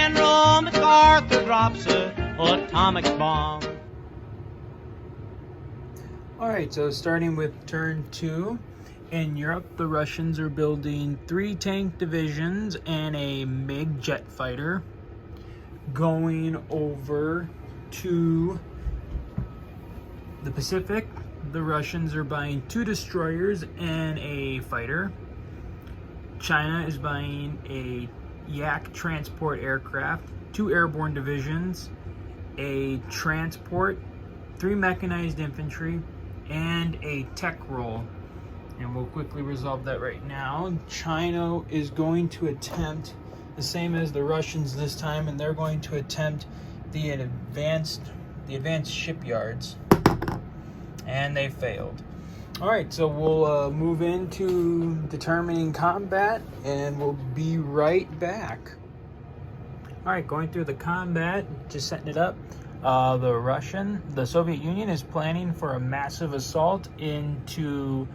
General MacArthur drops a atomic bomb. Alright, so starting with turn 2, in Europe, the Russians are building 3 tank divisions and a MiG jet fighter. Going over to the Pacific, the Russians are buying 2 destroyers and a fighter. China is buying a Yak transport aircraft, 2 airborne divisions, a transport, 3 mechanized infantry, and a tech roll. And we'll quickly resolve that right now. China is going to attempt the same as the Russians this time, and they're going to attempt the advanced shipyards, and they failed. All right, so we'll move into determining combat, and we'll be right back. All right, going through the combat, just setting it up. The Soviet Union is planning for a massive assault into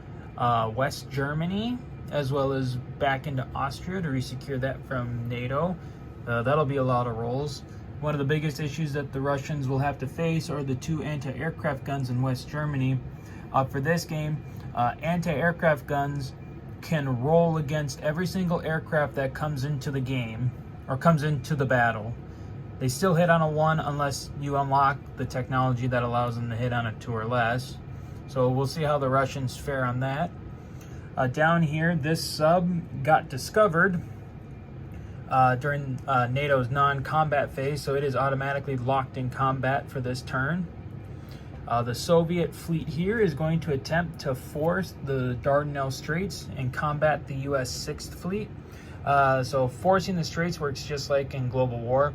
West Germany, as well as back into Austria to resecure that from NATO. That'll be a lot of rolls. One of the biggest issues that the Russians will have to face are the 2 anti-aircraft guns in West Germany. For this game, anti-aircraft guns can roll against every single aircraft that comes into the game, or comes into the battle. They still hit on a 1 unless you unlock the technology that allows them to hit on a 2 or less. So we'll see how the Russians fare on that. Down here, this sub got discovered during NATO's non-combat phase, so it is automatically locked in combat for this turn. The Soviet fleet here is going to attempt to force the Dardanelles Straits and combat the US 6th Fleet. So forcing the Straits works just like in Global War.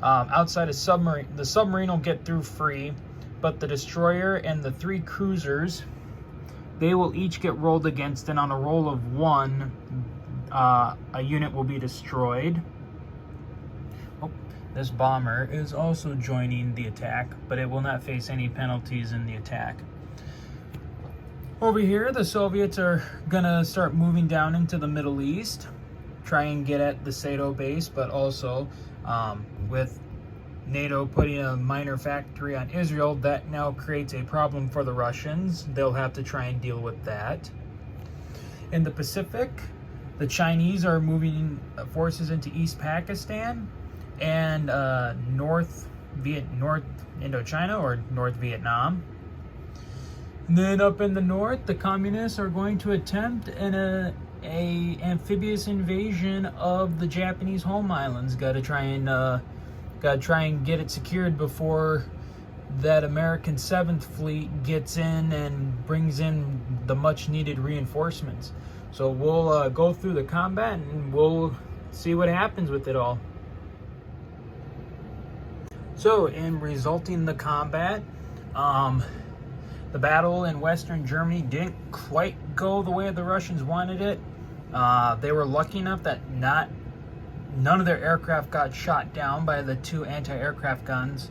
Outside a submarine, the submarine will get through free, but the destroyer and the 3 cruisers, they will each get rolled against, and on a roll of 1, a unit will be destroyed. Oh, this bomber is also joining the attack, but it will not face any penalties in the attack. Over here, the Soviets are gonna start moving down into the Middle East, try and get at the Sado base, but also with NATO putting a minor factory on Israel, that now creates a problem for the Russians. They'll have to try and deal with that. In the Pacific, the Chinese are moving forces into East Pakistan and North Indochina, or North Vietnam. And then up in the north, the communists are going to attempt an amphibious invasion of the Japanese home islands. Got to try and get it secured before that American 7th Fleet gets in and brings in the much needed reinforcements. So we'll go through the combat and we'll see what happens with it all. So in resulting the combat, the battle in Western Germany didn't quite go the way the Russians wanted it. They were lucky enough that none of their aircraft got shot down by the 2 anti-aircraft guns,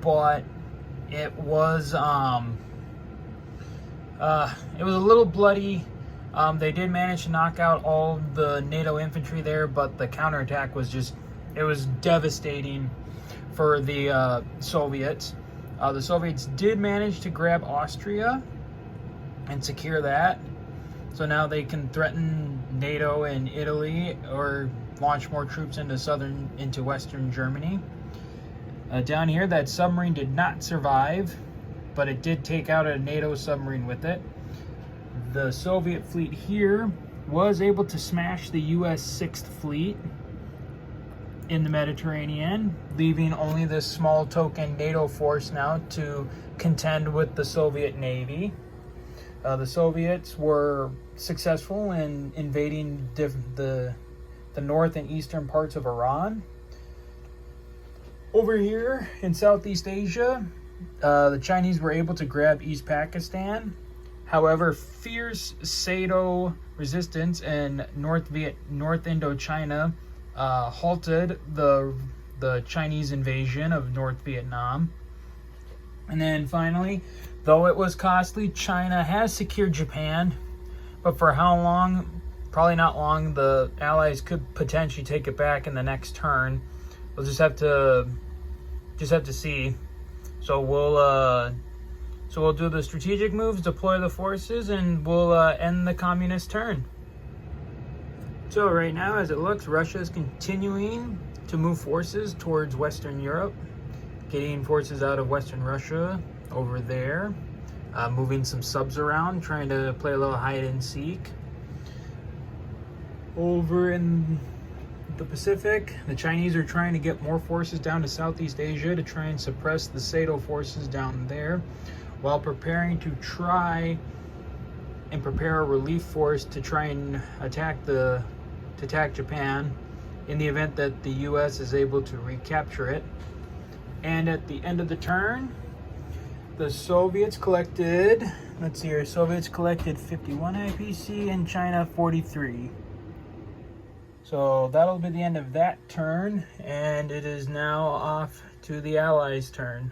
but it was a little bloody. They did manage to knock out all the NATO infantry there, but the counterattack was devastating for the Soviets. The Soviets did manage to grab Austria and secure that. So now they can threaten NATO and Italy, or launch more troops into Western Germany. Down here, that submarine did not survive, but it did take out a NATO submarine with it. The Soviet fleet here was able to smash the US 6th Fleet in the Mediterranean, leaving only this small token NATO force now to contend with the Soviet Navy. The Soviets were successful in invading the north and eastern parts of Iran. Over here in Southeast Asia, the Chinese were able to grab East Pakistan. However, fierce Sado resistance in North Indochina halted the Chinese invasion of North Vietnam. And then finally, though it was costly, China has secured Japan, but for how long probably not long. The Allies could potentially take it back in the next turn. We'll just have to see. So we'll do the strategic moves, deploy the forces, and we'll end the communist turn. So right now, as it looks, Russia is continuing to move forces towards Western Europe, getting forces out of Western Russia over there, moving some subs around, trying to play a little hide and seek. Over in the Pacific, the Chinese are trying to get more forces down to Southeast Asia to try and suppress the Sado forces down there, while preparing to try and prepare a relief force to try and attack Japan in the event that the US is able to recapture it. And at the end of the turn, the Soviets collected, let's see here, Soviets collected 51 IPC and China 43. So that'll be the end of that turn, and it is now off to the Allies' turn.